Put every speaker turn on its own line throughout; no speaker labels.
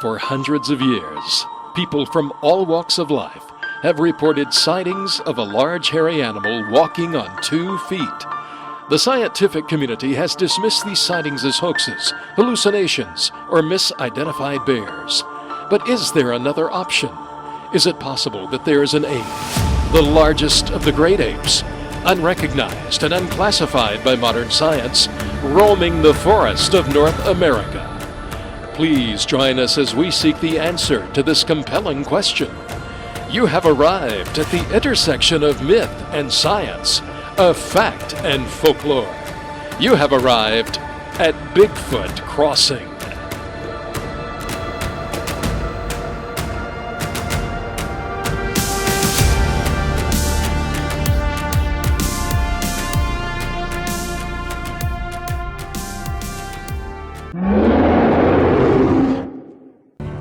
For hundreds of years, people from all walks of life have reported sightings of a large hairy animal walking on 2 feet. The scientific community has dismissed these sightings as hoaxes, hallucinations, or misidentified bears. But is there another option? Is it possible that there is an ape, the largest of the great apes, unrecognized and unclassified by modern science, roaming the forest of North America? Please join us as we seek the answer to this compelling question. You have arrived at the intersection of myth and science, of fact and folklore. You have arrived at Bigfoot Crossing.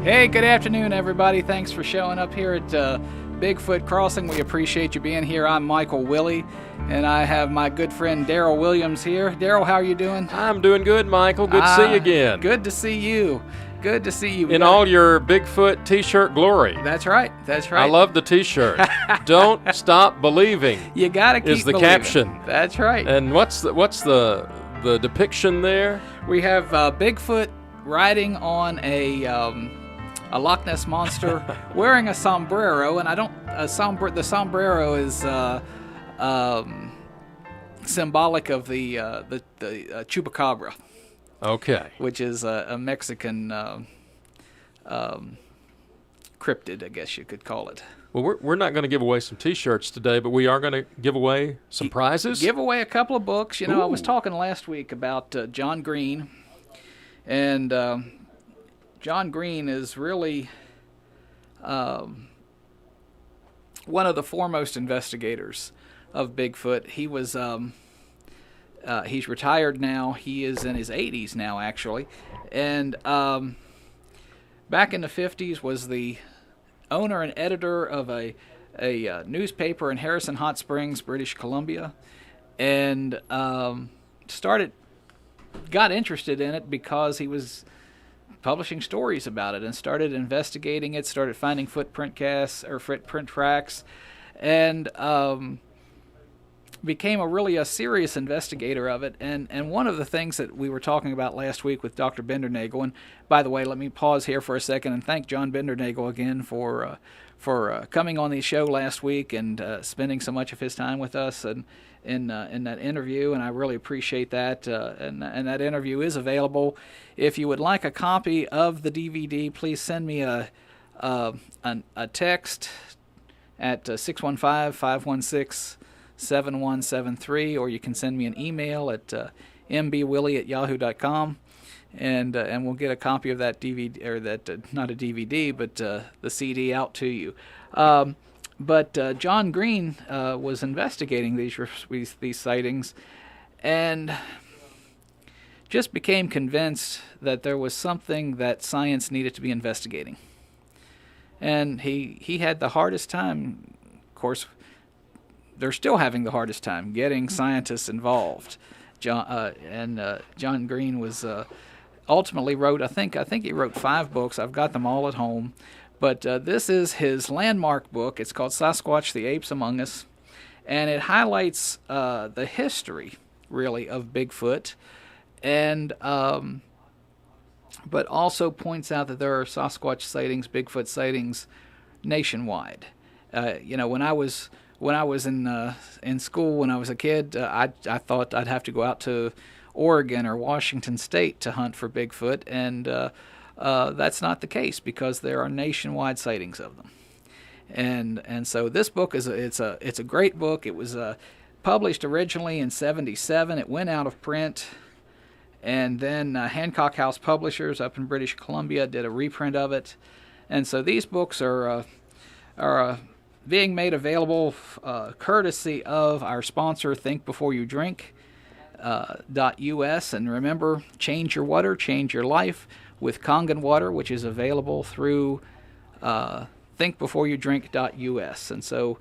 Hey, good afternoon, everybody. Thanks for showing up here at Bigfoot Crossing. We appreciate you being here. I'm Michael Willie, and I have my good friend Daryl Williams here. Daryl, how are you doing?
I'm doing good, Michael. Good to see you again.
Good to see you. Good to see you.
In all your Bigfoot t-shirt glory.
That's right. That's right.
I love the t-shirt. Don't stop believing.
You gotta keep
is the
believing.
caption.
That's right.
And what's the depiction there?
We have Bigfoot riding on a Loch Ness monster wearing a sombrero, and the sombrero is symbolic of the chupacabra.
Okay.
Which is a Mexican cryptid, I guess you could call it.
Well, we're not going to give away some T-shirts today, but we are going to give away some prizes.
Give away a couple of books. You know,
Ooh.
I was talking last week about John Green, and John Green is really one of the foremost investigators of Bigfoot. He was he's retired now. He is in his 80s now, actually, and back in the 50s was the owner and editor of a newspaper in Harrison Hot Springs, British Columbia, and got interested in it because he was publishing stories about it and started investigating it, started finding footprint tracks, and became a serious investigator of it. And one of the things that we were talking about last week with Dr. Bindernagel, and by the way, let me pause here for a second and thank John Bindernagel again for coming on the show last week and spending so much of his time with us and in that interview, and I really appreciate that. And that interview is available. If you would like a copy of the DVD, please send me a text at 615-516-7173, or you can send me an email at mbwillie@yahoo.com, and we'll get a copy of that DVD, or that not a DVD, but the CD out to you. But John Green was investigating these sightings, and just became convinced that there was something that science needed to be investigating. And he had the hardest time, of course. They're still having the hardest time getting scientists involved. John Green was ultimately wrote. I think he wrote 5 books. I've got them all at home. But this is his landmark book. It's called Sasquatch: The Apes Among Us, and it highlights the history, really, of Bigfoot, and but also points out that there are Sasquatch sightings, Bigfoot sightings, nationwide. When I was in school when I was a kid, I thought I'd have to go out to Oregon or Washington State to hunt for Bigfoot, and that's not the case because there are nationwide sightings of them. And so this book it's a great book. It was published originally in '77. It went out of print, and then Hancock House Publishers up in British Columbia did a reprint of it. And so these books are being made available courtesy of our sponsor, Think Before You Drink. .us, and remember, change your water, change your life with Kangen water, which is available through thinkbeforeyoudrink.us. And so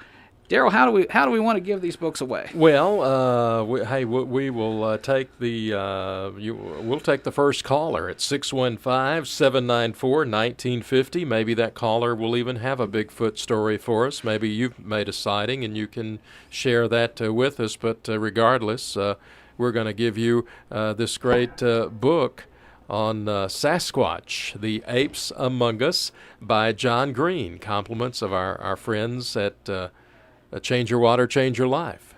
Daryl, how do we want to give these books away?
Well, we will take we'll take the first caller at 615-794-1950. Maybe that caller will even have a Bigfoot story for us. Maybe you've made a sighting and you can share that with us. But regardless, we're going to give you this great book on Sasquatch, The Apes Among Us by John Green. Compliments of our friends at Change Your Water, Change Your Life.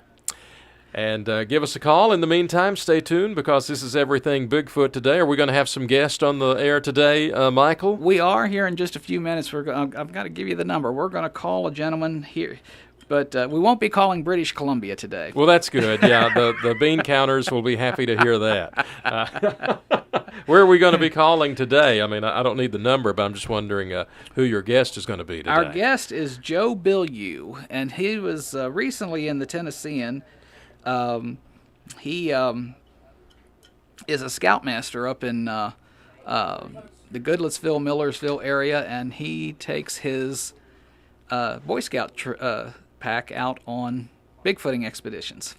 And give us a call. In the meantime, stay tuned because this is Everything Bigfoot today. Are we going to have some guests on the air today, Michael?
We are here in just a few minutes. I've got to give you the number. We're going to call a gentleman here. But we won't be calling British Columbia today.
Well, that's good. Yeah, the bean counters will be happy to hear that. Where are we going to be calling today? I mean, I don't need the number, but I'm just wondering who your guest is going to be today.
Our guest is Joe Bilyeu, and he was recently in the Tennessean. He is a scoutmaster up in the Goodlettsville, Millersville area, and he takes his Boy Scout pack out on Bigfooting expeditions.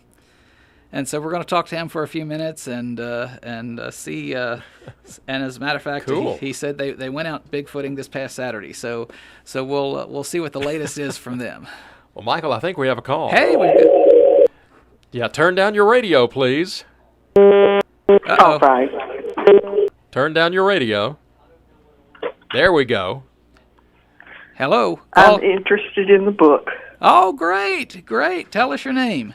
And so we're going to talk to him for a few minutes and see. And as a matter of fact,
cool.
he said they went out Bigfooting this past Saturday. So we'll see what the latest is from them.
Well, Michael, I think we have a call.
Hey,
yeah, turn down your radio, please.
All right.
Turn down your radio. There we go.
Hello.
I'm interested in the book.
Oh, great. Tell us your name.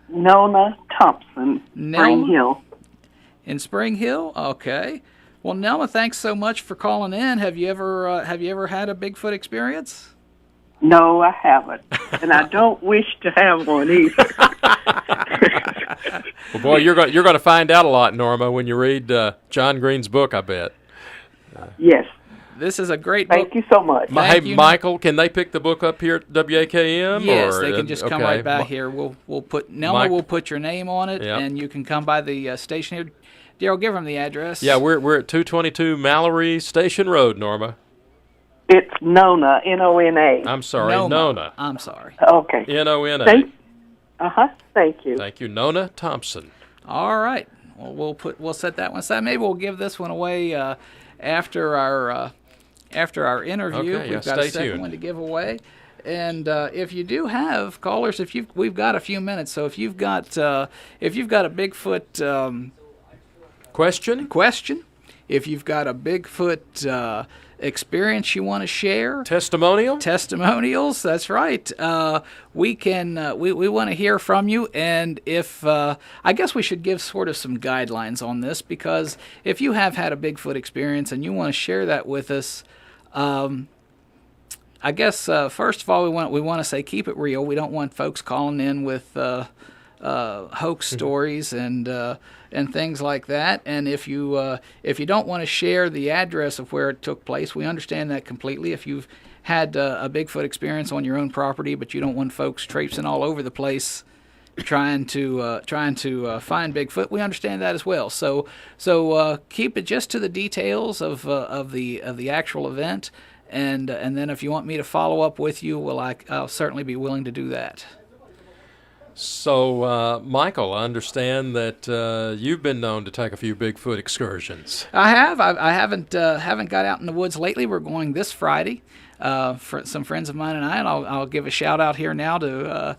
Nona Thompson, Spring Hill.
In Spring Hill? Okay. Well, Nelma, thanks so much for calling in. Have you ever had a Bigfoot experience?
No, I haven't, and I don't wish to have one either.
Well, boy, you're going to find out a lot, Norma, when you read John Green's book, I bet.
Yes.
This is a great book.
Thank you so much.
Michael, can they pick the book up here at WAKM?
Yes,
or,
they can just come right by here. We'll put Nelma will put your name on it, and you can come by the station here. Daryl, give them the address.
Yeah, we're at 222 Mallory Station Road, Norma.
It's Nona, Nona.
I'm sorry, Nona.
I'm sorry.
Okay.
Nona.
Thank you.
Thank you, Nona Thompson.
All right. Well, we'll set that one aside. Maybe we'll give this one away after our interview.
Okay,
We've got a second
tuned.
one to give away. And if you do have callers, we've got a few minutes. So if you've got a Bigfoot question, if you've got a Bigfoot experience you want to share, testimonials, that's right. We want to hear from you, and if I guess we should give sort of some guidelines on this, because if you have had a Bigfoot experience and you want to share that with us, I guess first of all we want to say keep it real. We don't want folks calling in with hoax stories and things like that. And if you don't want to share the address of where it took place, we understand that completely. If you've had a Bigfoot experience on your own property, but you don't want folks traipsing all over the place trying to find Bigfoot, we understand that as well. So keep it just to the details of the actual event, and then if you want me to follow up with you, I'll certainly be willing to do that.
So, Michael, I understand that you've been known to take a few Bigfoot excursions.
I have. I haven't got out in the woods lately. We're going this Friday. For some friends of mine and I'll give a shout out here now to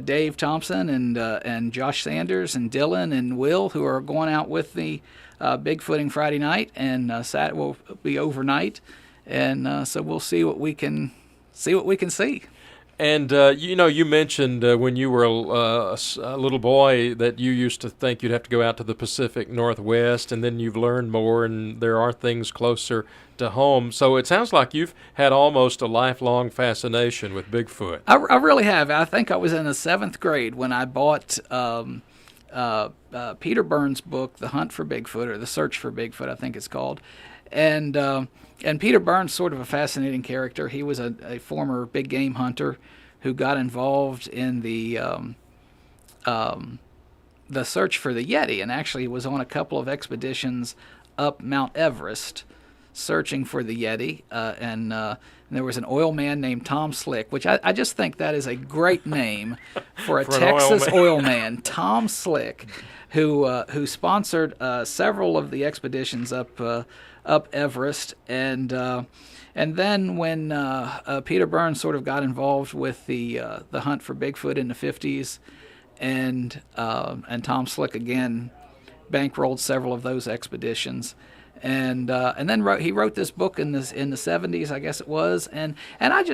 Dave Thompson and Josh Sanders and Dylan and Will, who are going out with the Bigfooting Friday night, and Saturday will be overnight, and so we'll see what we can see.
And, you mentioned when you were a little boy that you used to think you'd have to go out to the Pacific Northwest, and then you've learned more, and there are things closer to home. So it sounds like you've had almost a lifelong fascination with Bigfoot.
I really have. I think I was in the 7th grade when I bought Peter Burns' book, The Hunt for Bigfoot, or The Search for Bigfoot, I think it's called. And Peter Burns, sort of a fascinating character. He was a former big game hunter who got involved in the search for the Yeti, and actually was on a couple of expeditions up Mount Everest. searching for the Yeti, and there was an oil man named Tom Slick, which I just think that is a great name for a
For an
Texas
oil
oil man, Tom Slick, who sponsored several of the expeditions up Everest, and then when Peter Burns sort of got involved with the hunt for Bigfoot in the 50s, and Tom Slick again bankrolled several of those expeditions, and then he wrote this book in the 70s, I guess it was, and I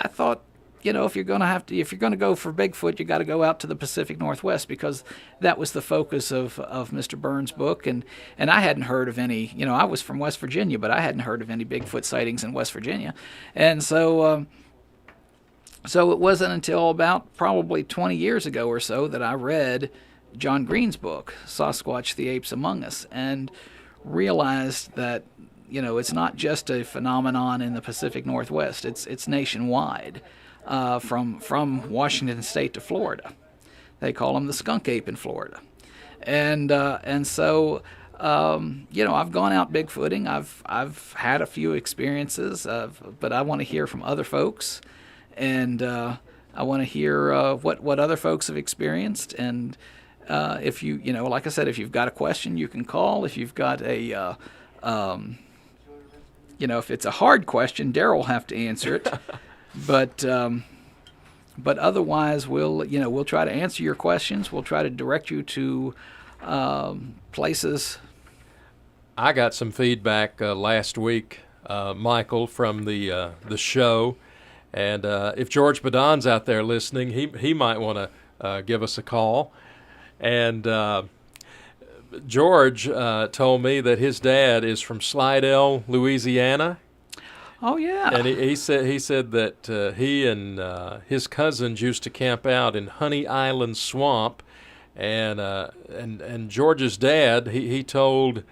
thought, if you're gonna go for Bigfoot, you got to go out to the Pacific Northwest, because that was the focus of Mr. Burns' book, and I hadn't heard of any. I was from West Virginia, but I hadn't heard of any Bigfoot sightings in West Virginia, and so it wasn't until about probably 20 years ago or so that I read John Green's book, Sasquatch: The Apes Among Us, and realized that it's not just a phenomenon in the Pacific Northwest; it's nationwide. From Washington State to Florida. They call him the skunk ape in Florida. And so I've gone out Bigfooting. I've had a few experiences, but I want to hear from other folks, and I want to hear what other folks have experienced. And if like I said, if you've got a question, you can call. If you've got a if it's a hard question, Daryl will have to answer it. But otherwise, we'll try to answer your questions. We'll try to direct you to places.
I got some feedback last week, Michael, from the show, and if George Badon's out there listening, he might want to give us a call. And George told me that his dad is from Slidell, Louisiana.
Oh yeah,
and he said that he and his cousins used to camp out in Honey Island Swamp, and George's dad he told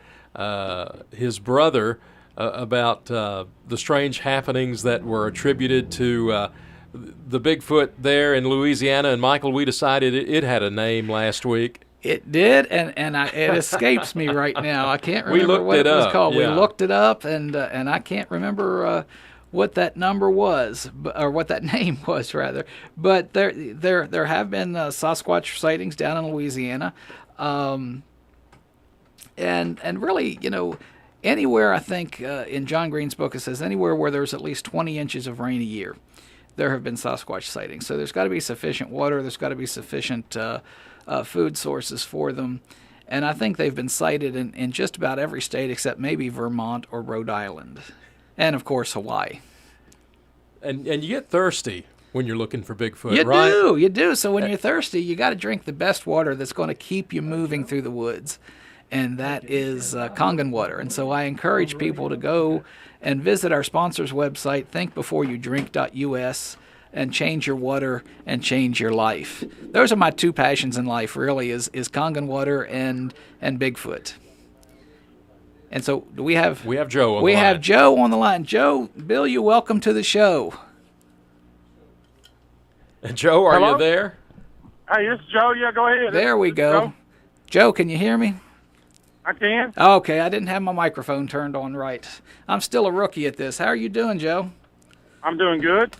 his brother about the strange happenings that were attributed to the Bigfoot there in Louisiana. And Michael, we decided it had a name last week.
It did, and it escapes me right now. I can't remember what it was called.
Yeah.
We looked it up, and I can't remember what that number was, or what that name was, rather. But there have been Sasquatch sightings down in Louisiana, and really, anywhere, I think in John Green's book it says anywhere where there's at least 20 inches of rain a year, there have been Sasquatch sightings. So there's got to be sufficient water. There's got to be sufficient food sources for them, and I think they've been sighted in just about every state except maybe Vermont or Rhode Island, and of course Hawaii.
And you get thirsty when you're looking for Bigfoot, right?
You do. So when you're thirsty, you got to drink the best water that's going to keep you moving through the woods, and that is Kangen water. And so I encourage people to go and visit our sponsor's website, thinkbeforeyouDrink.us, and change your water and change your life. Those are my two passions in life, really, is Kangen water and Bigfoot. And so we have
Joe on the line.
We have Joe on the line. Joe Bilyeu, welcome to the show.
Joe, are
Hello?
you there?
Hey, this is Joe. Yeah, go ahead.
There we go. Joe, can you hear me?
I can.
Okay, I didn't have my microphone turned on right. I'm still a rookie at this. How are you doing, Joe?
I'm doing good.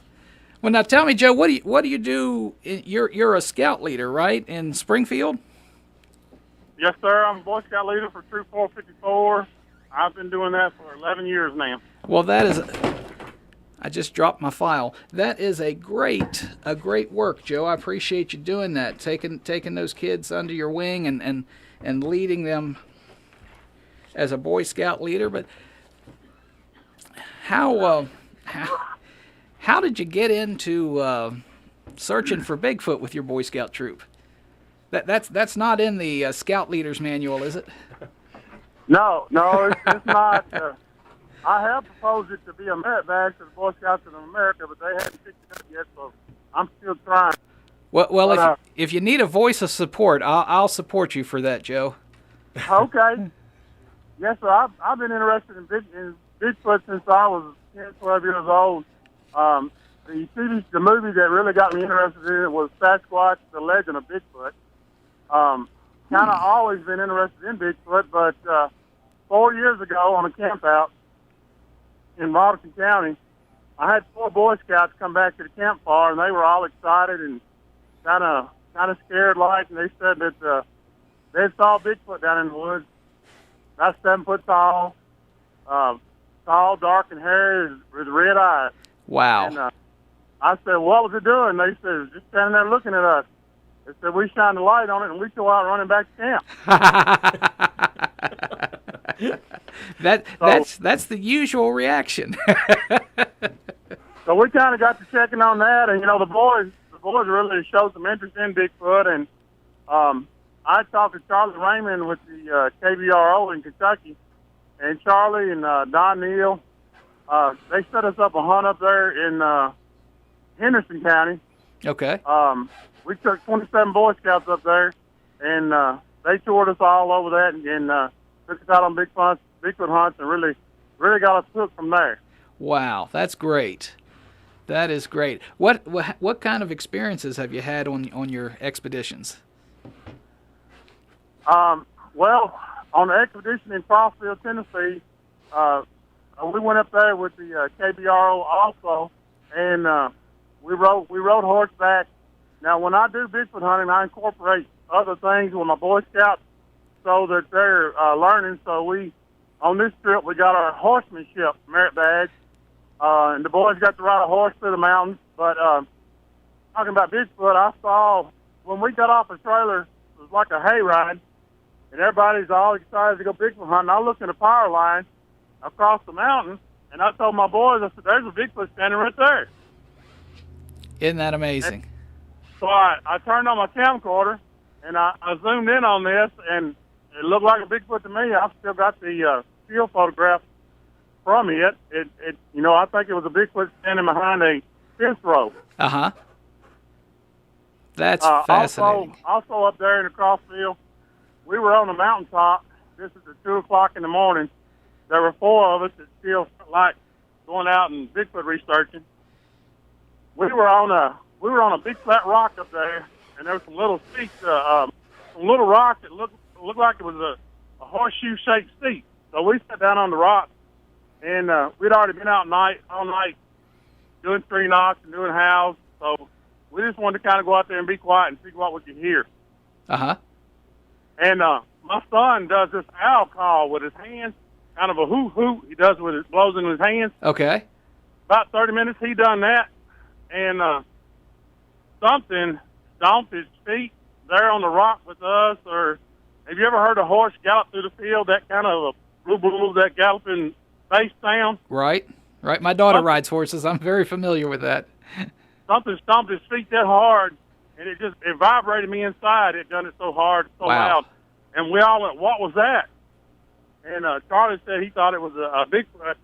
Well, now tell me, Joe, what do you do? You're a scout leader, right, in Springfield?
Yes, sir. I'm a Boy Scout leader for Troop 454. I've been doing that for 11 years now.
Well, I just dropped my file. That is a great work, Joe. I appreciate you doing that, taking those kids under your wing and leading them as a Boy Scout leader. But how did you get into searching for Bigfoot with your Boy Scout troop? That's not in the Scout Leader's Manual, is it?
No, it's not. I have proposed it to be a merit badge to the Boy Scouts of America, but they haven't picked it up yet, so I'm still trying.
Well, if you need a voice of support, I'll support you for that, Joe.
Okay. Yes, sir. I've been interested in Bigfoot since I was 10, 12 years old. The movie that really got me interested in it was Sasquatch: The Legend of Bigfoot. Kind of always been interested in Bigfoot, but 4 years ago on a camp out, in Robertson County, I had 4 Boy Scouts come back to the campfire, and they were all excited and kind of scared like, and they said that they saw Bigfoot down in the woods, about 7 foot tall, tall, dark, and hairy with red eyes.
Wow.
And I said, what was it doing? They said, it was just standing there looking at us. They said, we shined a light on it, and we go out running back to camp.
That's the usual reaction.
So we kind of got to checking on that, and the boys really showed some interest in Bigfoot, and I talked to Charlie Raymond with the KBRO in Kentucky, and Charlie and Don Neal, they set us up a hunt up there in Henderson County.
Okay.
We took 27 Boy Scouts up there, and they toured us all over that, and took us out on Bigfoot hunts, and really got us hooked from there.
Wow, that's great. That is great. What kind of experiences have you had on your expeditions?
Well, on the expedition in Crossville, Tennessee, we went up there with the KBRO also, and we rode horseback. Now, when I do Bigfoot hunting, I incorporate other things with my Boy Scouts so that they're learning. So on this trip, we got our horsemanship merit badge, and the boys got to ride a horse through the mountains. But talking about Bigfoot, I saw when we got off the trailer, it was like a hayride, and everybody's all excited to go Bigfoot hunting. I looked at a power line across the mountain, and I told my boys, I said, there's a Bigfoot standing right there.
Isn't that amazing?
So I turned on my camcorder, and I zoomed in on this, and it looked like a Bigfoot to me. I've still got the field photograph from it. I think it was a Bigfoot standing behind a fence row.
Uh-huh. That's fascinating.
Also up there in the Crossfield, we were on the mountaintop. This is at 2 o'clock in the morning. There were 4 of us that still felt like going out and Bigfoot researching. We were on a big flat rock up there, and there was some little seats, some little rock that looked like it was a horseshoe-shaped seat. So we sat down on the rock, and we'd already been out all night doing tree knocks and doing howls. So we just wanted to kind of go out there and be quiet and see what we could hear.
Uh-huh.
And my son does this owl call with his hands, kind of a hoot. He does with his blows in his hands.
Okay.
About 30 minutes, he done that, and something stomped his feet there on the rock with us. Or have you ever heard a horse gallop through the field? That kind of a blue, that galloping bass sound.
Right. My daughter rides horses. I'm very familiar with that.
Something stomped his feet that hard, and it vibrated me inside. It done it so hard, so loud. And we all went, what was that? And Charlie said he thought it was a Bigfoot that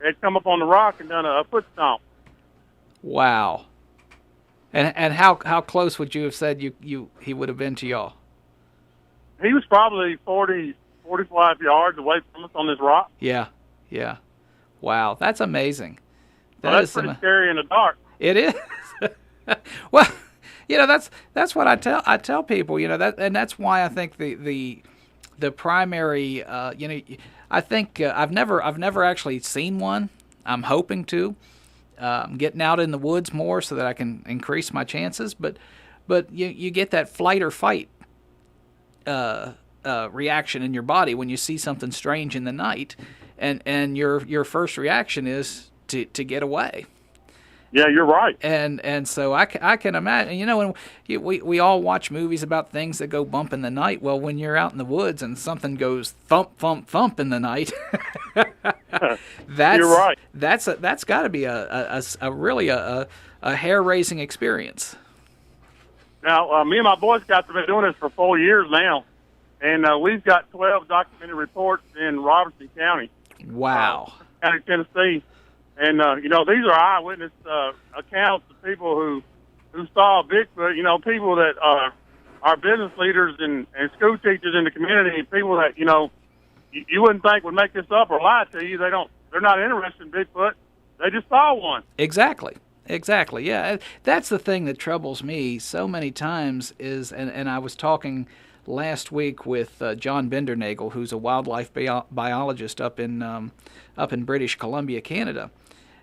had come up on the rock and done a foot stomp.
Wow. And how close would you have said he would have been to y'all?
He was probably 40, 45 yards away from us on this rock.
Yeah. Wow, that's amazing.
That's pretty scary in the dark.
It is. Well, that's what I tell people. And that's why I think the primary. I think I've never actually seen one. I'm hoping to. Getting out in the woods more so that I can increase my chances. But you get that flight or fight reaction in your body when you see something strange in the night, and your first reaction is to get away.
Yeah, you're right.
And so I can imagine, when we all watch movies about things that go bump in the night. Well, when you're out in the woods and something goes thump, thump, thump in the night, you're right. That's got to be a really hair-raising experience.
Now, me and my Boy Scouts have been doing this for 4 years now, and we've got 12 documented reports in Robertson County.
Wow.
County, Tennessee. And, these are eyewitness accounts of people who saw Bigfoot, people that are business leaders and school teachers in the community, people that, you wouldn't think would make this up or lie to you. They're not interested in Bigfoot. They just saw one.
Exactly. Yeah. That's the thing that troubles me so many times is, and I was talking last week with John Bindernagel, who's a wildlife biologist up in British Columbia, Canada,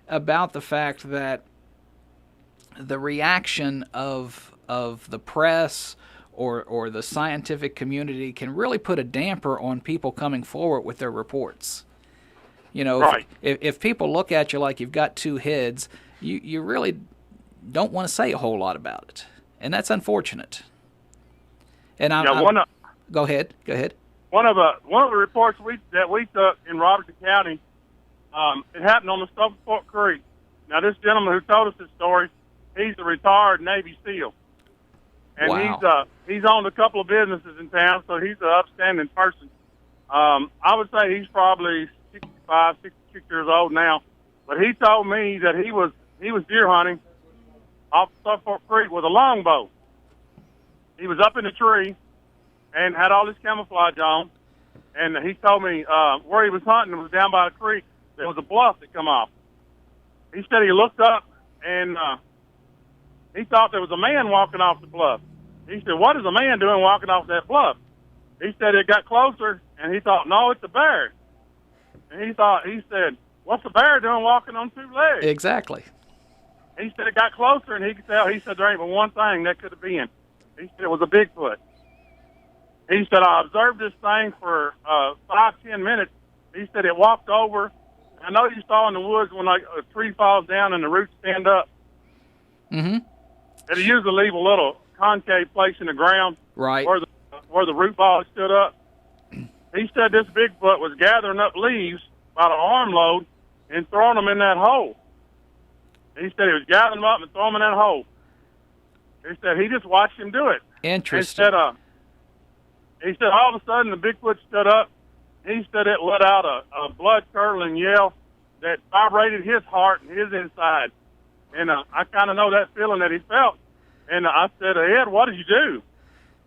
about the fact that the reaction of the press or the scientific community can really put a damper on people coming forward with their reports. You know,
Right.
if people look at you like you've got two heads, you really don't want to say a whole lot about it, and that's unfortunate. And go ahead.
One of the reports that we took in Robertson County, it happened on the Stone Fork Creek. Now, this gentleman who told us this story, he's a retired Navy SEAL, and
Wow.
he's owned a couple of businesses in town, so he's an upstanding person. I would say he's probably 65, 66 years old now, but he told me that he was deer hunting off Stone Fork Creek with a longbow. He was up in the tree and had all his camouflage on, and he told me where he was hunting was down by a creek. There was a bluff that come off. He said he looked up and he thought there was a man walking off the bluff. He said, "What is a man doing walking off that bluff?" He said it got closer, and he thought, "No, it's a bear." And he said, "What's a bear doing walking on two legs?"
Exactly.
He said it got closer, and he could tell. He said there ain't but one thing that could have been. He said it was a Bigfoot. He said, "I observed this thing for 5-10 minutes." He said it walked over. I know you saw in the woods when like a tree falls down and the roots stand up.
Mm-hmm.
It usually leave a little concave place in the ground,
Right.
where the root ball stood up. He said this Bigfoot was gathering up leaves about an armload and throwing them in that hole. He said he was gathering them up and throwing them in that hole. He said he just watched him do it.
Interesting.
He said all of a sudden the Bigfoot stood up. He said it let out a blood-curdling yell that vibrated his heart and his inside. And I kind of know that feeling that he felt. And I said, "Ed, what did you do?"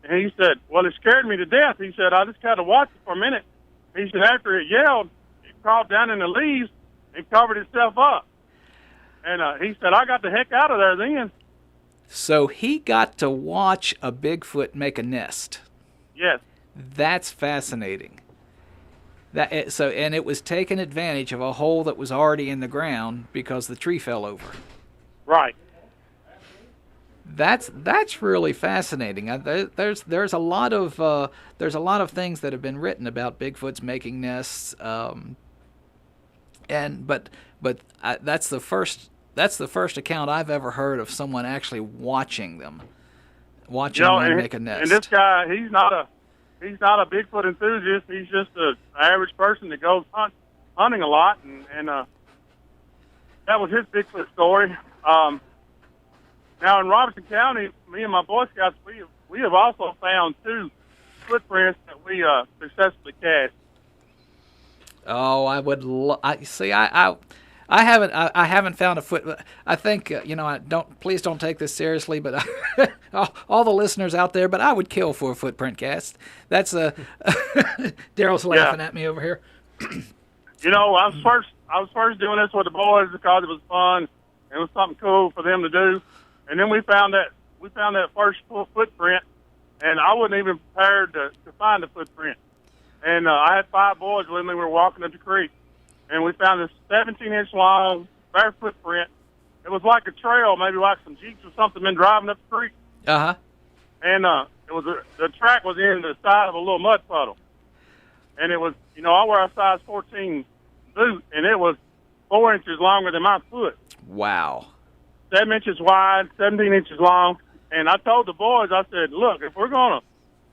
And he said, "Well, it scared me to death." He said, "I just kind of watched it for a minute." He said, after it yelled, it crawled down in the leaves and covered itself up. And he said, "I got the heck out of there then."
So he got to watch a Bigfoot make a nest.
Yes.
That's fascinating. And it was taking advantage of a hole that was already in the ground because the tree fell over.
Right.
That's really fascinating. There's a lot of things that have been written about Bigfoots making nests, but that's the first account I've ever heard of someone actually watching them make a nest.
And this guy, he's not a Bigfoot enthusiast. He's just an average person that goes hunting a lot, and that was his Bigfoot story. Now in Robertson County, me and my Boy Scouts, we have also found 2 footprints that we successfully cached.
Oh, I would. I haven't found a foot. I think Please don't take this seriously, but all the listeners out there. But I would kill for a footprint cast. That's Daryl's laughing at me over here.
I was first doing this with the boys because it was fun. It was something cool for them to do. And then we found that first full footprint, and I wasn't even prepared to find the footprint. And I had 5 boys with me. We were walking up the creek, and we found this 17-inch long bare footprint. It was like a trail, maybe like some Jeeps or something been driving up the creek.
Uh-huh.
And the track was in the side of a little mud puddle. And it was, I wear a size 14 boot, and it was 4 inches longer than my foot.
Wow.
7 inches wide, 17 inches long. And I told the boys, I said, "Look, if we're gonna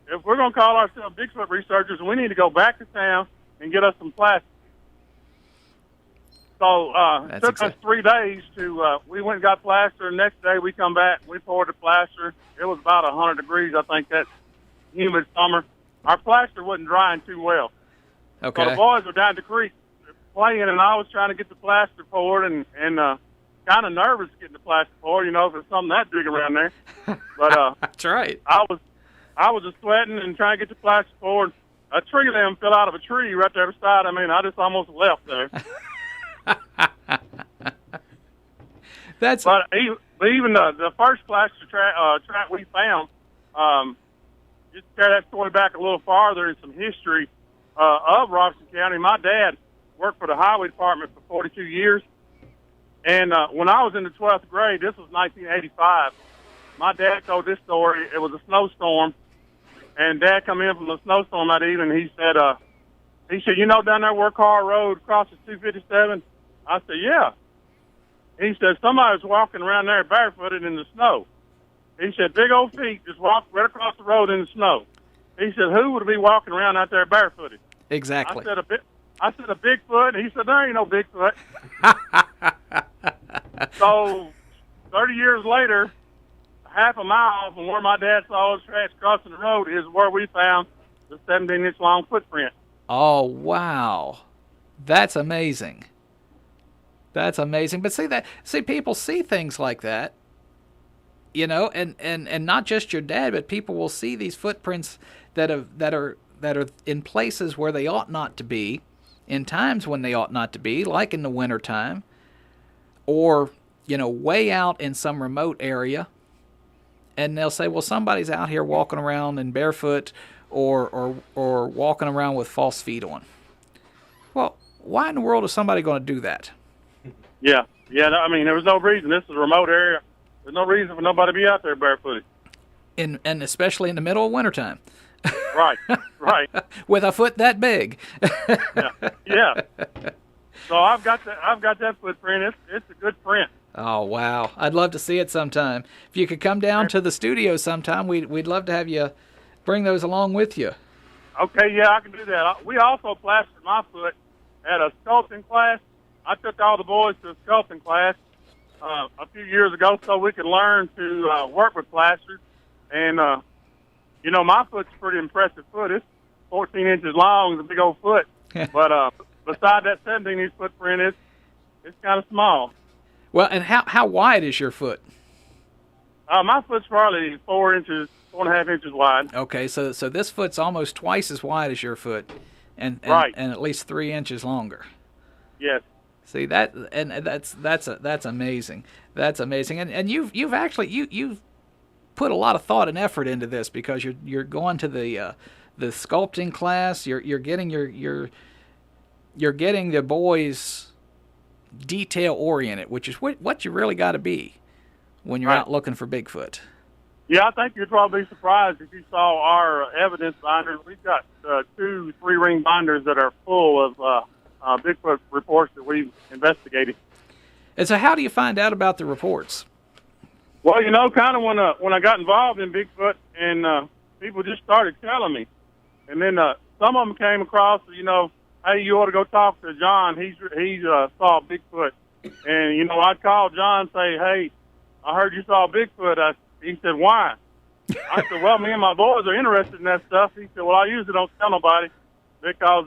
call ourselves Bigfoot researchers, we need to go back to town and get us some plastic." So it took us 3 days to. We went and got plaster. The next day we come back, we poured the plaster. It was about 100 degrees, I think, that humid summer. Our plaster wasn't drying too well.
Okay.
So the boys were down the creek playing, and I was trying to get the plaster poured, and kind of nervous getting the plaster poured, if it's something that big around there. But
that's right.
I was just sweating and trying to get the plaster poured. A tree limb fell out of a tree right there beside. I just almost left there.
But
even the first plaster track we found, just to carry that story back a little farther in some history of Robertson County, my dad worked for the highway department for 42 years. And when I was in the 12th grade, this was 1985, my dad told this story. It was a snowstorm, and Dad come in from the snowstorm that evening. He said, you know down there where Carr Road crosses 257? I said, yeah. He said, somebody was walking around there barefooted in the snow. He said, big old feet just walked right across the road in the snow. He said, who would be walking around out there barefooted?
Exactly.
I said, a Bigfoot. He said, there ain't no Bigfoot. So 30 years later, half a mile from where my dad saw those tracks crossing the road is where we found the 17-inch long footprint.
Oh, wow. That's amazing. That's amazing. But see, people see things like that, you know, and not just your dad, but people will see these footprints that are in places where they ought not to be, in times when they ought not to be, like in the wintertime, or, you know, way out in some remote area. And they'll say, well, somebody's out here walking around in barefoot or walking around with false feet on. Well, why in the world is somebody going to do that?
Yeah. No, I mean, there was no reason. This is a remote area. There's no reason for nobody to be out there barefooted.
And especially in the middle of wintertime.
Right.
With a foot that big.
Yeah. So I've got that footprint. It's a good print.
Oh, wow. I'd love to see it sometime. If you could come down to the studio sometime, we'd love to have you bring those along with you.
Okay, yeah, I can do that. We also plastered my foot at a sculpting class. I took all the boys to a sculpting class a few years ago so we could learn to work with plasters. And, you know, my foot's a pretty impressive foot. It's 14 inches long. It's a big old foot. But beside that 17-inch footprint, it's kind of small.
Well, and how wide is your foot?
My foot's probably 4.5 inches wide.
Okay, so this foot's almost twice as wide as your foot, and
right,
and at least 3 inches longer.
Yes.
See that, and that's amazing. That's amazing, and you've actually put a lot of thought and effort into this, because you're going to the sculpting class. You're getting you're getting the boys detail oriented, which is what you really got to be when you're out looking for Bigfoot.
Yeah, I think you'd probably be surprised if you saw our evidence binders. We've got 2 3-ring binders that are full of Bigfoot reports that we've investigated.
And so how do you find out about the reports?
Well, you know, kind of when I got involved in Bigfoot, and people just started telling me. And then some of them came across, you know, hey, you ought to go talk to John. He saw Bigfoot. And, you know, I'd call John and say, hey, I heard you saw Bigfoot. He said, why? I said, well, me and my boys are interested in that stuff. He said, well, I usually don't tell nobody because,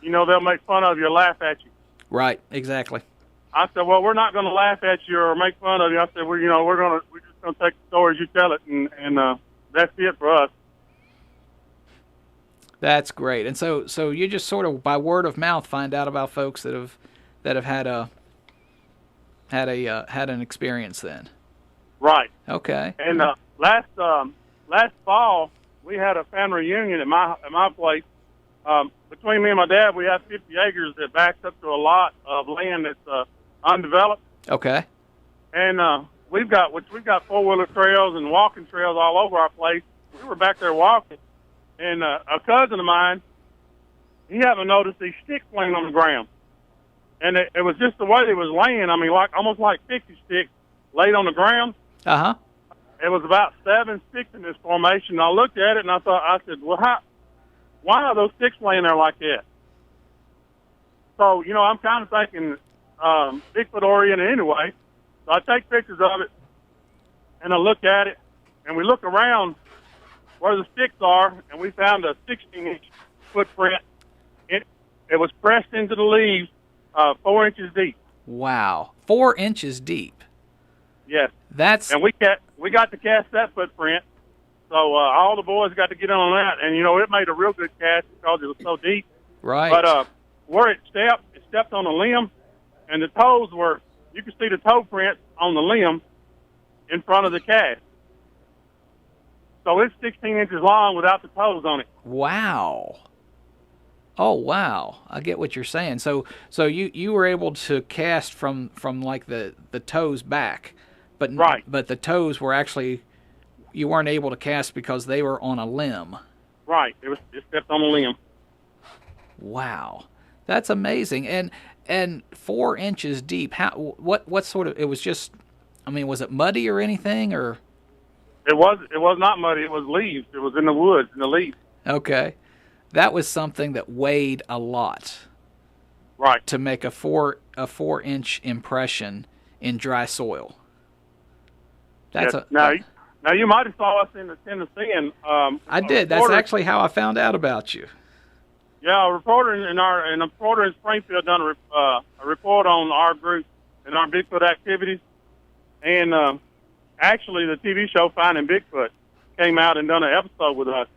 you know, they'll make fun of you or laugh at you.
Right, exactly.
I said, well, we're not going to laugh at you or make fun of you. I said, well, you know, we're just going to take the story as you tell it, and that's it for us.
That's great. And so you just sort of by word of mouth find out about folks that have had an experience then.
Right.
Okay.
And last fall we had a family reunion at my place. Between me and my dad, we have 50 acres that backs up to a lot of land that's undeveloped.
Okay.
And we've got 4-wheeler trails and walking trails all over our place. We were back there walking, and a cousin of mine, he happened to notice these sticks laying on the ground, and it was just the way they was laying. I mean, almost like 50 sticks laid on the ground.
Uh-huh.
It was about 7 sticks in this formation. I looked at it and I said, well, why are those sticks laying there like that? So, you know, I'm kind of thinking Bigfoot oriented anyway. So I take pictures of it and I look at it, and we look around where the sticks are, and we found a 16-inch footprint. It was pressed into the leaves 4 inches deep.
Wow. 4 inches deep.
Yes.
And
we got to cast that footprint, so all the boys got to get in on that, and you know it made a real good cast because it was so deep.
Right.
But where it stepped on a limb, and the toes you could see the toe print on the limb in front of the cast. So it's 16 inches long without the toes on it.
Wow. Oh, wow. I get what you're saying. So you were able to cast from like the toes back, but
Right.
but the toes were actually, you weren't able to cast because they were on a limb.
Right. It stepped on a limb.
Wow. That's amazing. And 4 inches deep. What sort of, it was just, I mean, was it muddy or anything, or?
It was not muddy. It was leaves. It was in the woods, in the leaves.
Okay. That was something that weighed a lot.
Right.
To make a 4-inch impression in dry soil. That's
now you might have saw us in the Tennessee, and
I did. That's actually how I found out about you.
Yeah, a reporter in Springfield done a report on our group and our Bigfoot activities, and actually the TV show Finding Bigfoot came out and done an episode with us.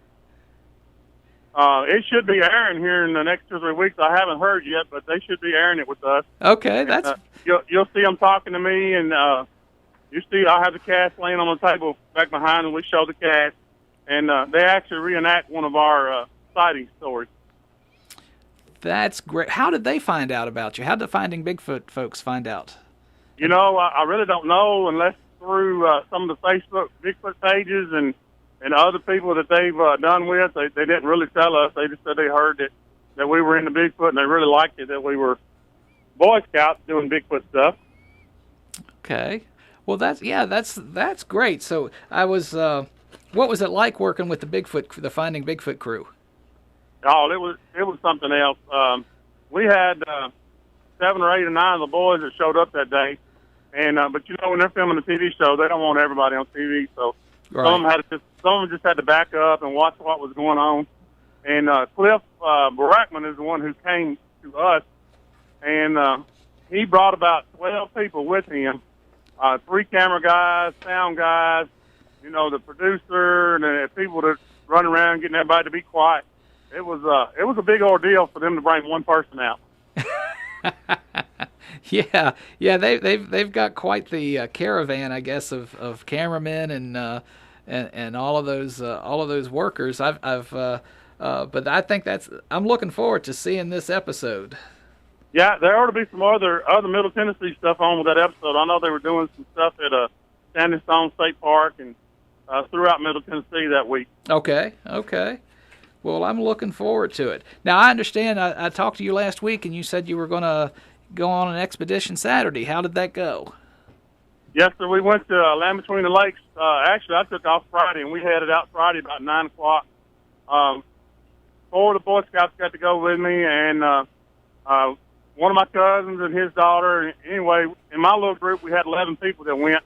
It should be airing here in the next 2 or 3 weeks. I haven't heard yet, but they should be airing it with us.
Okay, that's.
You'll see them talking to me, and you see I have the cast laying on the table back behind, and we show the cast, and they actually reenact one of our sighting stories.
That's great. How did they find out about you? How did the Finding Bigfoot folks find out?
You know, I really don't know unless through some of the Facebook Bigfoot pages and other people that they've done with. They didn't really tell us. They just said they heard that we were into Bigfoot, and they really liked it, that we were Boy Scouts doing Bigfoot stuff.
Okay. Well, that's great. So I was, what was it like working with the Finding Bigfoot crew?
Oh, it was something else. We had 7 or 8 or 9 of the boys that showed up that day, and but you know, when they're filming a TV show, they don't want everybody on TV, so
right.
some of them just had to back up and watch what was going on. And Cliff Barackman is the one who came to us, and he brought about 12 people with him, 3 camera guys, sound guys, you know, the producer, and the people that run around getting everybody to be quiet. It was a big ordeal for them to bring one person out.
yeah, they've got quite the caravan, I guess, of cameramen and all of those workers. But I think I'm looking forward to seeing this episode.
Yeah, there ought to be some other Middle Tennessee stuff on with that episode. I know they were doing some stuff at Standing Stone State Park and throughout Middle Tennessee that week.
Okay. Well, I'm looking forward to it. Now, I understand I talked to you last week, and you said you were going to go on an expedition Saturday. How did that go?
Yes, sir. We went to Land Between the Lakes. Actually, I took off Friday, and we headed out Friday about 9 o'clock. 4 of the Boy Scouts got to go with me, and one of my cousins and his daughter. Anyway, in my little group, we had 11 people that went,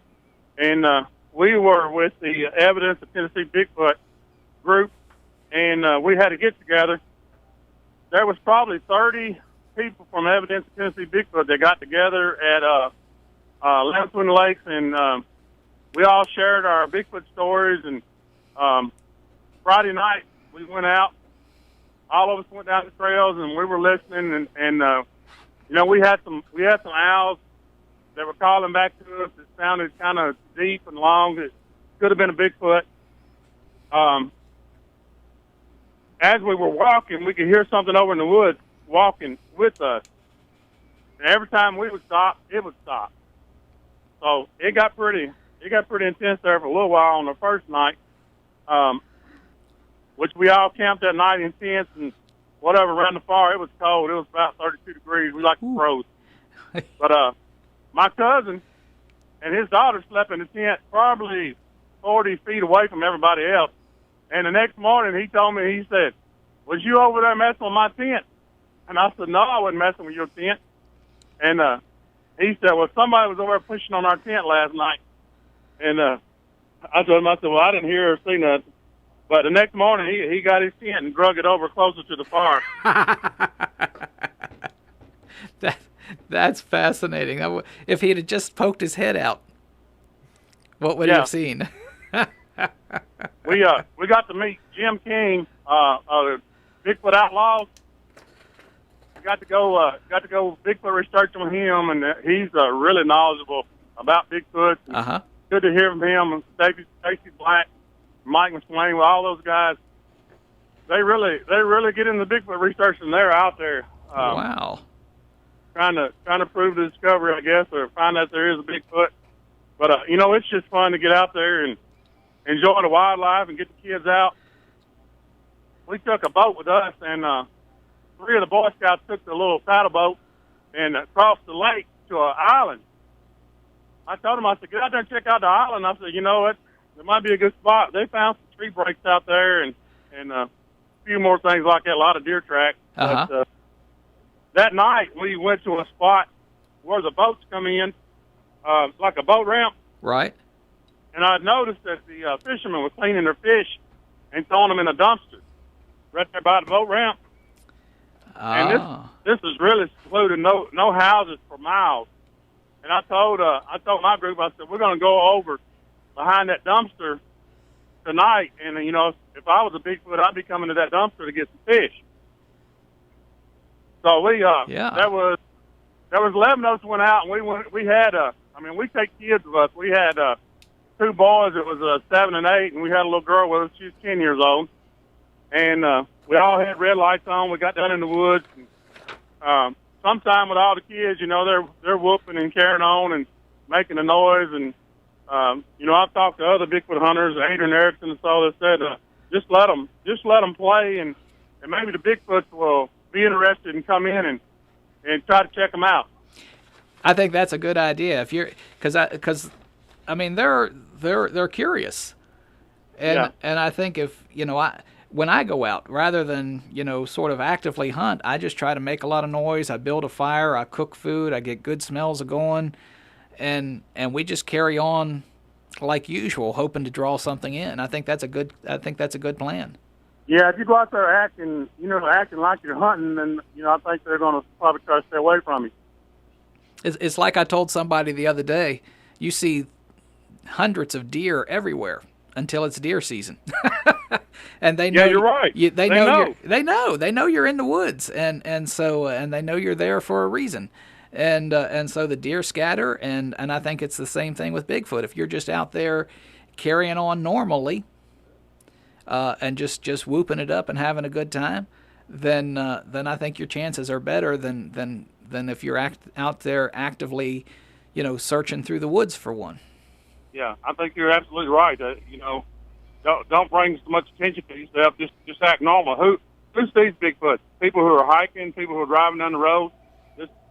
and we were with the Evidence of Tennessee Bigfoot group. And we had to get together. There was probably 30 people from Evidence of Tennessee Bigfoot that got together at Land Between the Lakes, and we all shared our Bigfoot stories. And Friday night we went out. All of us went down the trails, and we were listening. And you know, we had some owls that were calling back to us. It sounded kind of deep and long. It could have been a Bigfoot. As we were walking, we could hear something over in the woods walking with us. And every time we would stop, it would stop. So it got pretty intense there for a little while on the first night, which we all camped that night in tents and whatever around the fire. It was cold. It was about 32 degrees. We like to froze. But my cousin and his daughter slept in the tent probably 40 feet away from everybody else. And the next morning, he told me, he said, "Was you over there messing with my tent?" And I said, "No, I wasn't messing with your tent." And he said, "Well, somebody was over there pushing on our tent last night." And I told him, I said, "Well, I didn't hear or see nothing." But the next morning, he got his tent and drug it over closer to the fire.
That's fascinating. If he had just poked his head out, what would he have seen?
We got to meet Jim King, Bigfoot Outlaws. We got to go Bigfoot researching with him, and he's really knowledgeable about Bigfoot.
Uh-huh.
Good to hear from him. Stacy Black, Mike McSwain, all those guys, they really get into Bigfoot research, and they're out there.
Wow.
Trying to prove the discovery, I guess, or find out there is a Bigfoot. But it's just fun to get out there and enjoy the wildlife and get the kids out. We took a boat with us, and 3 of the Boy Scouts took the little paddle boat and crossed the lake to an island. I told them, I said, get out there and check out the island. I said, you know what, there might be a good spot. They found some tree breaks out there and a few more things like that, a lot of deer tracks.
Uh-huh.
But, that night, we went to a spot where the boats come in, like a boat ramp.
Right.
And I noticed that the fishermen were cleaning their fish and throwing them in a dumpster right there by the boat ramp. And this is really secluded, no houses for miles. And I told my group, I said, we're going to go over behind that dumpster tonight. And, if I was a Bigfoot, I'd be coming to that dumpster to get some fish. So there was 11 of us went out, and we had we take kids with us. We had 2 boys. It was 7 and 8, and we had a little girl with us. She was 10 years old, and we all had red lights on. We got down in the woods. And, sometime with all the kids, they're whooping and carrying on and making a noise. And I've talked to other Bigfoot hunters, Adrian Erickson and so. They said just let them play, and maybe the Bigfoots will be interested and come in and try to check them out.
I think that's a good idea. If you're, because they're curious, and I think if when I go out, rather than sort of actively hunt, I just try to make a lot of noise. I build a fire, I cook food, I get good smells going, and we just carry on like usual, hoping to draw something in. I think that's a good plan.
Yeah, if you go out there acting like you're hunting, then I think they're going to probably try to stay away from you.
It's like I told somebody the other day. You see hundreds of deer everywhere until it's deer season, and they know.
Yeah, you're right.
They know you're in the woods, and so they know you're there for a reason, and so the deer scatter, and I think it's the same thing with Bigfoot. If you're just out there carrying on normally, and just whooping it up and having a good time, then I think your chances are better than if you're out there actively, searching through the woods for one.
Yeah, I think you're absolutely right. Don't bring so much attention to yourself. Just act normal. Who sees Bigfoot? People who are hiking, people who are driving down the road,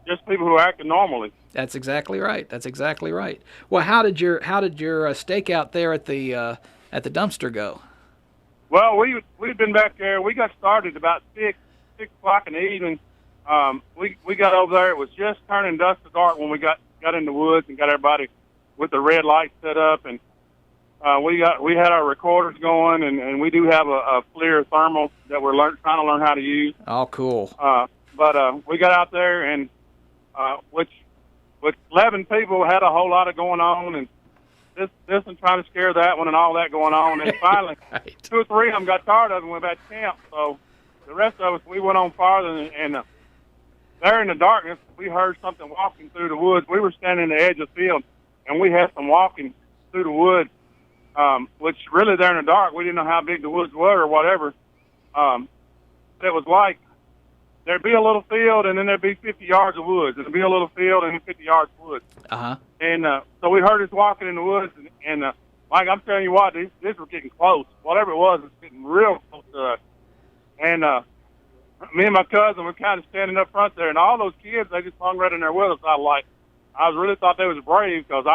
just people who are acting normally.
That's exactly right. Well, how did your stakeout there at the dumpster go?
Well, we've been back there. We got started about 6 o'clock in the evening. We got over there. It was just turning dusk to dark when we got in the woods and got everybody with the red light set up, and we had our recorders going, and we do have a FLIR thermal that we're trying to learn how to use.
Oh, cool.
But we got out there, and which 11 people had a whole lot of going on, and this and trying to scare that one and all that going on. And finally,
right.
2 or 3 of them got tired of it and went back to camp. So the rest of us, we went on farther, and there in the darkness, we heard something walking through the woods. We were standing at the edge of the field, and we had some walking through the woods, which really there in the dark, we didn't know how big the woods were or whatever. It was like there'd be a little field, and then there'd be 50 yards of woods. There'd be a little field, and then 50 yards of woods.
Uh-huh.
And so we heard us walking in the woods, and Mike, I'm telling you what, this was getting close. Whatever it was getting real close to us. And me and my cousin were kind of standing up front there, and all those kids, they just hung right in there with us. I really thought they was brave, because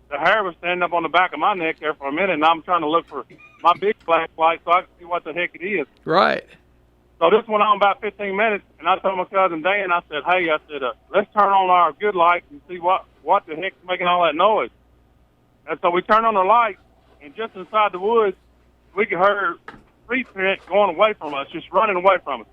the hair was standing up on the back of my neck there for a minute, and I'm trying to look for my big flashlight so I can see what the heck it is.
Right.
So this went on about 15 minutes, and I told my cousin Dan, I said, hey, let's turn on our good lights and see what the heck's making all that noise. And so we turned on the lights, and just inside the woods, we could hear street print going away from us, just running away from us.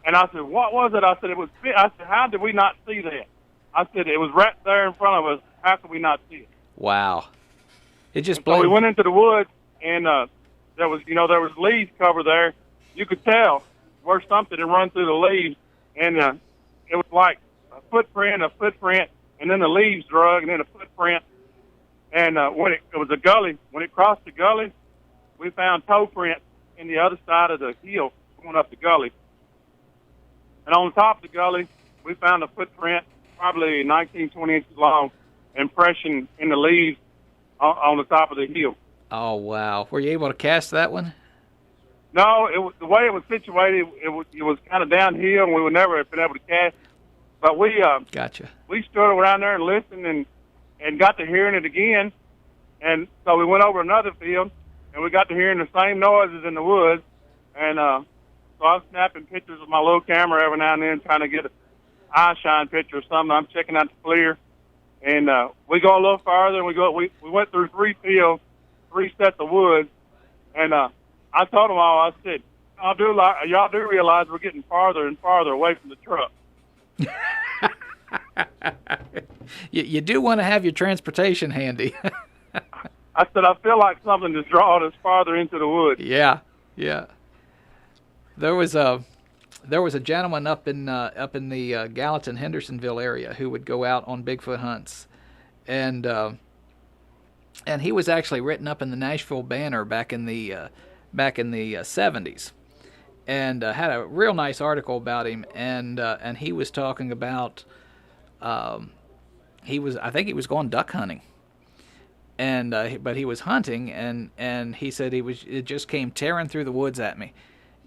And I said, what was it? I said, how did we not see that? I said, it was right there in front of us. How could we not see it?
Wow. It just
So we went into the woods, and there was leaves cover there. You could tell where something had run through the leaves, and it was like a footprint, and then the leaves drug, and then a footprint. And when it was a gully, when it crossed the gully, we found toe prints in the other side of the hill going up the gully. And on the top of the gully, we found a footprint, probably 19, 20 inches long, impression in the leaves on the top of the hill.
Oh, wow. Were you able to cast that one?
No, the way it was situated, it was kind of downhill, and we would never have been able to cast. But we
Gotcha.
we stood around there and listened and got to hearing it again. And so we went over another field, and we got to hearing the same noises in the woods. And so I'm snapping pictures with my little camera every now and then, trying to get an eye shine picture or something. I'm checking out the FLIR. And we go a little farther, and we went through 3 fields, 3 sets of woods. And I told them all, I said, y'all do realize we're getting farther and farther away from the truck.
You do want to have your transportation handy.
I said, I feel like something is drawing us farther into the woods.
Yeah. There was a gentleman up in the Gallatin Hendersonville area who would go out on Bigfoot hunts, and he was actually written up in the Nashville Banner back in the 70s, and had a real nice article about him, and he was talking about I think he was going duck hunting. And but he was hunting, and he said it just came tearing through the woods at me,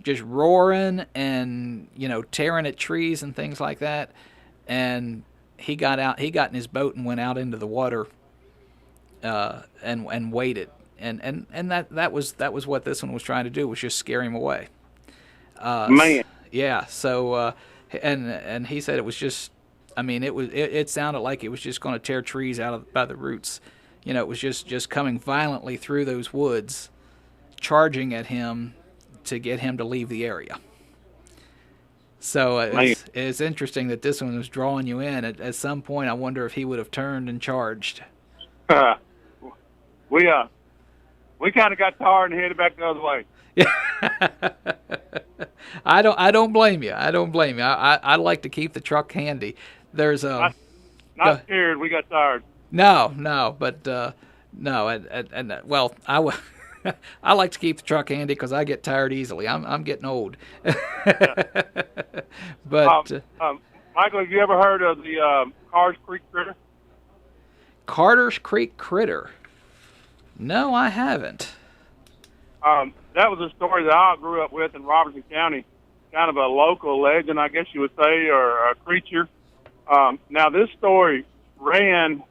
just roaring and tearing at trees and things like that. And he got in his boat and went out into the water, and waited. And that was what this one was trying to do, was just scare him away.
Man.
Yeah. So and he said it was just, it sounded like it was just going to tear trees out by the roots. It was just coming violently through those woods, charging at him to get him to leave the area. So it's interesting that this one was drawing you in. At some point, I wonder if he would have turned and charged.
We kind of got tired and headed back the other way.
I don't blame you. I like to keep the truck handy. There's
not scared. We got tired.
No, but no, and well, I like to keep the truck handy because I get tired easily. I'm getting old. But
Michael, have you ever heard of the Carter's Creek Critter?
Carter's Creek Critter? No, I haven't.
That was a story that I grew up with in Robertson County, kind of a local legend, I guess you would say, or a creature. Now, this story ran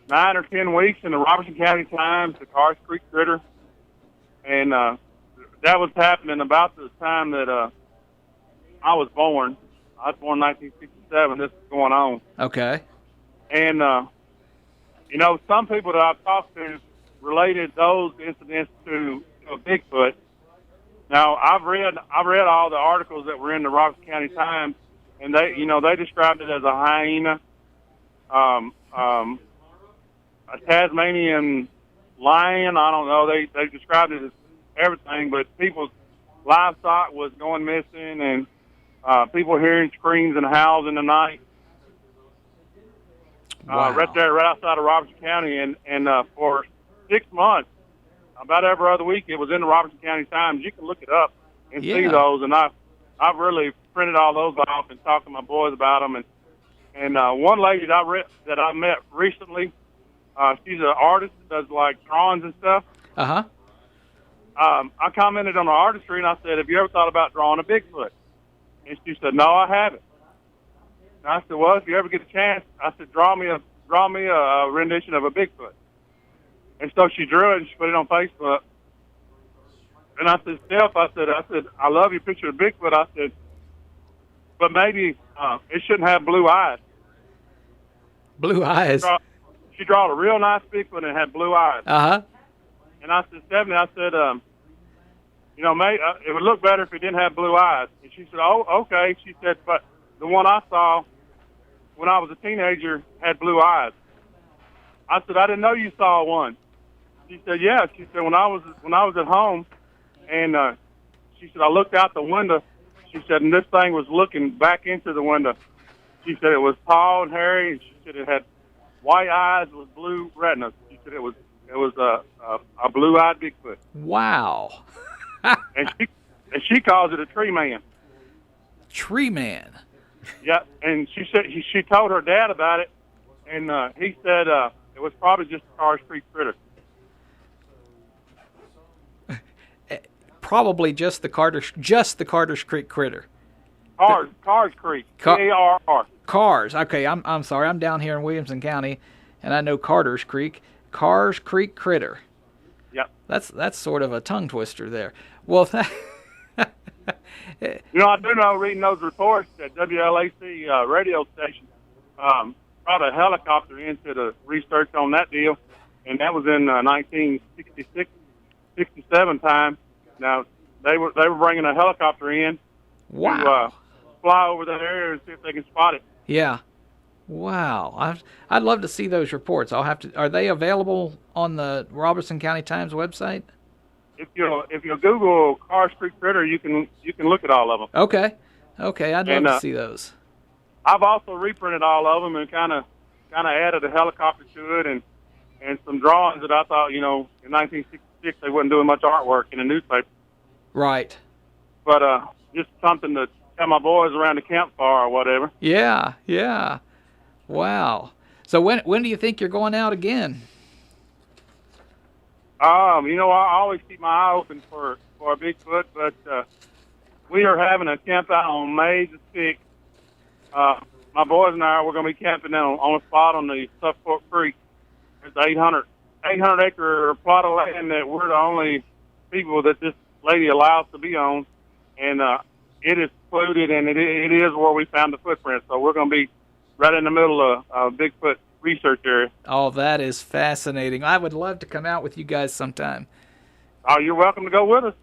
9 or 10 weeks in the Robertson County Times, the Carter's Creek Critter, and that was happening about the time that I was born. I was born in 1967. This was going on.
Okay.
And some people that I've talked to related those incidents to a Bigfoot. Now, I've read all the articles that were in the Robertson County Times, and they described it as a hyena, a Tasmanian lion. I don't know. They described it as everything, but people's livestock was going missing, and people hearing screams and howls in the night.
Wow.
Right outside of Robertson County, and for 6 months, about every other week, it was in the Robertson County Times. You can look it up and see those, and I've really printed all those off and talked to my boys about them. And one lady that I met recently, she's an artist that does like drawings and stuff.
Uh-huh.
I commented on her artistry, and I said, "Have you ever thought about drawing a Bigfoot?" And she said, "No, I haven't." And I said, "Well, if you ever get a chance," I said, draw me a rendition of a Bigfoot." And so she drew it and she put it on Facebook. And I said, "Steph," I said, "I love your picture of Bigfoot." I said, "But maybe it shouldn't have blue eyes."
Blue eyes.
She drew a real nice Bigfoot and it had blue eyes.
Uh-huh.
And I said, "Stephanie," I said, mate, it would look better if it didn't have blue eyes." And she said, "Oh, okay." She said, "But the one I saw when I was a teenager had blue eyes." I said, "I didn't know you saw one." She said, "Yeah." She said, when I was at home, and she said, "I looked out the window." She said, "And this thing was looking back into the window." She said, "It was tall and hairy," and she said, "It had white eyes with blue retinas. She said it was a blue-eyed Bigfoot,
Wow.
and she calls it a tree man.
Tree man.
Yeah, and she said she told her dad about it, and he said it was probably just a Carrs Creek critter.
Probably just the Carter's Creek critter.
Carrs Creek. Carr.
Cars. Okay, I'm sorry. I'm down here in Williamson County, and I know Carter's Creek. Carrs Creek critter.
Yep.
That's sort of a tongue twister there. Well,
I do know, reading those reports, that WLAC radio station brought a helicopter into the research on that deal, and that was in 1966, 67 time. Now they were bringing a helicopter in
wow.
to fly over that area and see if they can spot it.
Yeah. Wow. I'd love to see those reports. Are they available on the Robertson County Times website?
If you Google Carrs Creek critter, you can look at all of them.
Okay. I'd love to see those.
I've also reprinted all of them and kind of added a helicopter to it and some drawings that I thought, in 1966 they wasn't doing much artwork in the newspaper.
Right.
But just something to tell my boys around the campfire or whatever.
Yeah. Wow. So when do you think you're going out again?
I always keep my eye open for a Bigfoot, but we are having a camp out on May the 6th. My boys and I, we're going to be camping on a spot on the Suffolk Creek. It's an 800-acre plot of land that we're the only people that this lady allows to be on, and it is secluded, and it is where we found the footprint. So we're going to be right in the middle of Bigfoot research area.
Oh, that is fascinating. I would love to come out with you guys sometime.
Oh, you're welcome to go with us.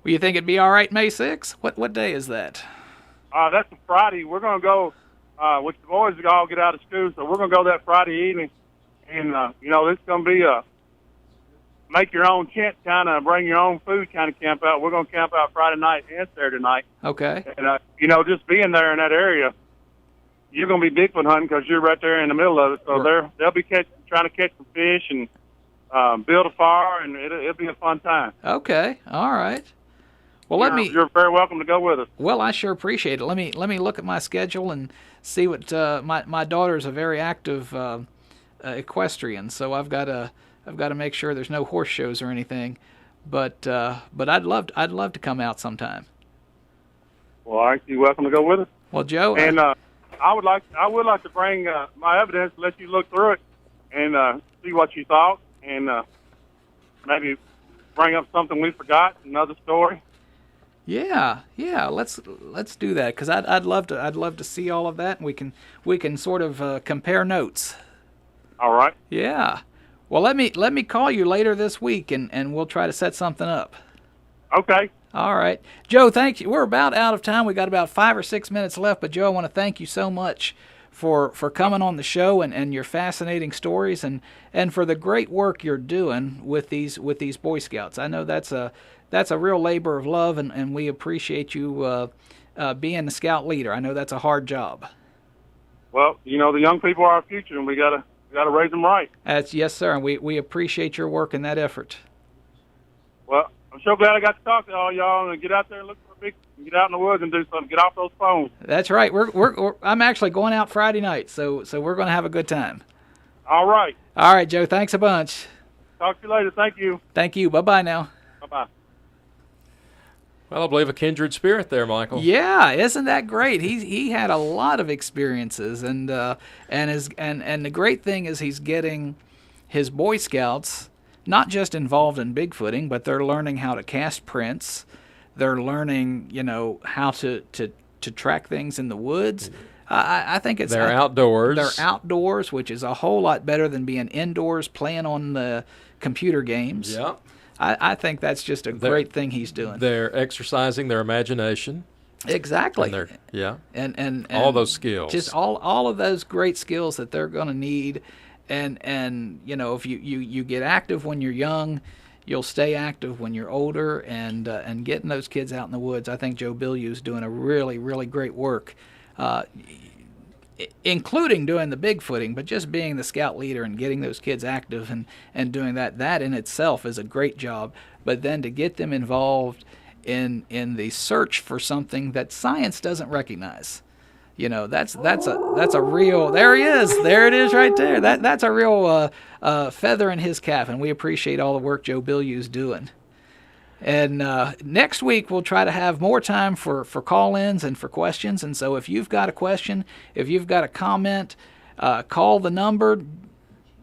Well, you think it'd be all right May 6th? What day is that?
That's a Friday. We're going to go, which the boys all get out of school, so we're going to go that Friday evening. And, it's going to be a make your own tent kind of, bring your own food kind of camp out. We're going to camp out Friday night and Saturday night.
Okay.
And, just being there in that area, you're going to be Bigfoot hunting because you're right there in the middle of it. So they'll be trying to catch some fish and build a fire, and it'll be a fun time.
Okay. All right. Well,
You're very welcome to go with us.
Well, I sure appreciate it. Let me look at my schedule and see what my daughter's a very active equestrian, so I've got to make sure there's no horse shows or anything. But I'd love to come out sometime.
Well, all right, you're welcome to go with us.
Well, Joe,
and I would like to bring my evidence, let you look through it and see what you thought, and maybe bring up something we forgot, another story.
Yeah, let's do that, because I'd love to see all of that, and we can sort of compare notes.
All right.
Yeah. Well, let me call you later this week, and we'll try to set something up.
Okay.
All right. Joe, thank you. We're about out of time. We got about 5 or 6 minutes left, but Joe, I want to thank you so much for coming on the show and your fascinating stories and for the great work you're doing with these Boy Scouts. I know that's a real labor of love, and we appreciate you being the scout leader. I know that's a hard job.
Well, the young people are our future, and we gotta raise them right.
Yes, sir, and we appreciate your work in that effort.
Well, I'm so glad I got to talk to all y'all and get out there and look for a big, get out in the woods and do something. Get off those phones.
That's right. I'm actually going out Friday night, so we're going to have a good time.
All right.
All right, Joe. Thanks a bunch.
Talk to you later. Thank you.
Thank you. Bye-bye now.
Bye-bye.
Well, I believe a kindred spirit there, Michael.
Yeah, isn't that great? He had a lot of experiences, and the great thing is he's getting his Boy Scouts not just involved in Bigfooting, but they're learning how to cast prints. They're learning, how to track things in the woods. I think
they're outdoors.
They're outdoors, which is a whole lot better than being indoors playing on the computer games.
Yeah.
I think that's just a great thing he's doing.
They're exercising their imagination.
Exactly.
And all those skills.
Just all of those great skills that they're going to need. And if you get active when you're young, you'll stay active when you're older. And getting those kids out in the woods, I think Joe Bilyeu is doing a really, really great work. including doing the Bigfooting, but just being the scout leader and getting those kids active and doing that in itself is a great job. But then to get them involved in the search for something that science doesn't recognize, that's a real, there he is, there it is right there. That's a real feather in his cap, and we appreciate all the work Joe Bilyeu is doing. And next week we'll try to have more time for call-ins and for questions. And so if you've got a question, if you've got a comment, call the number.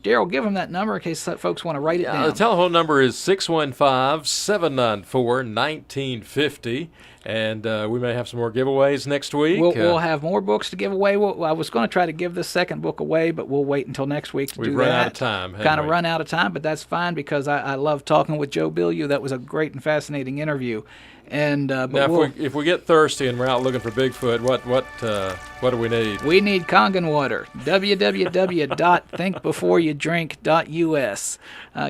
Daryl, give them that number in case folks want to write it down.
The telephone number is 615-794-1950. And we may have some more giveaways next week.
We'll have more books to give away. I was going to try to give the second book away, but we'll wait until next week to do that.
We've run out of time.
Kind of run out of time, but that's fine because I love talking with Joe Bilyeu. That was a great and fascinating interview. And
now, if we get thirsty and we're out looking for Bigfoot, what do we need?
We need Kangen water. www.thinkbeforeyoudrink.us.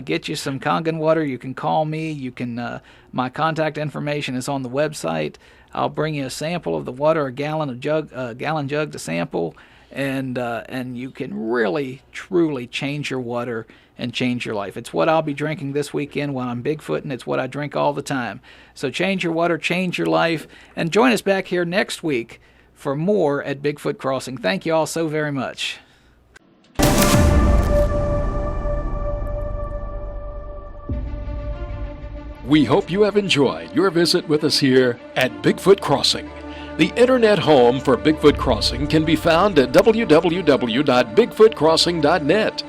Get you some Kangen water. You can call me. You can. My contact information is on the website. I'll bring you a sample of the water, a gallon jug to sample, and you can really, truly change your water and change your life. It's what I'll be drinking this weekend when I'm Bigfooting. It's what I drink all the time. So change your water, change your life, and join us back here next week for more at Bigfoot Crossing. Thank you all so very much.
We hope you have enjoyed your visit with us here at Bigfoot Crossing. The internet home for Bigfoot Crossing can be found at www.bigfootcrossing.net.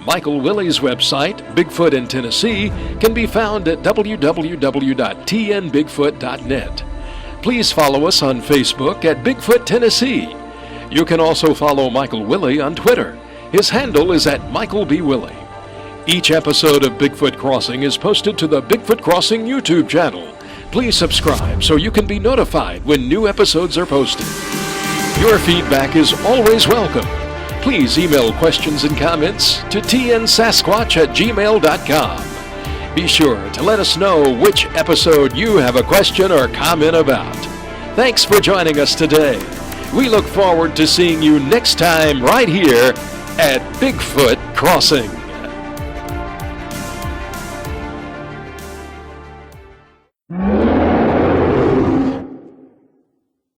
Michael Willey's website, Bigfoot in Tennessee, can be found at www.tnbigfoot.net. Please follow us on Facebook at Bigfoot Tennessee. You can also follow Michael Willey on Twitter. His handle is at Michael B. Willey. Each episode of Bigfoot Crossing is posted to the Bigfoot Crossing YouTube channel. Please subscribe so you can be notified when new episodes are posted. Your feedback is always welcome. Please email questions and comments to tnsasquatch@gmail.com. Be sure to let us know which episode you have a question or comment about. Thanks for joining us today. We look forward to seeing you next time right here at Bigfoot Crossing.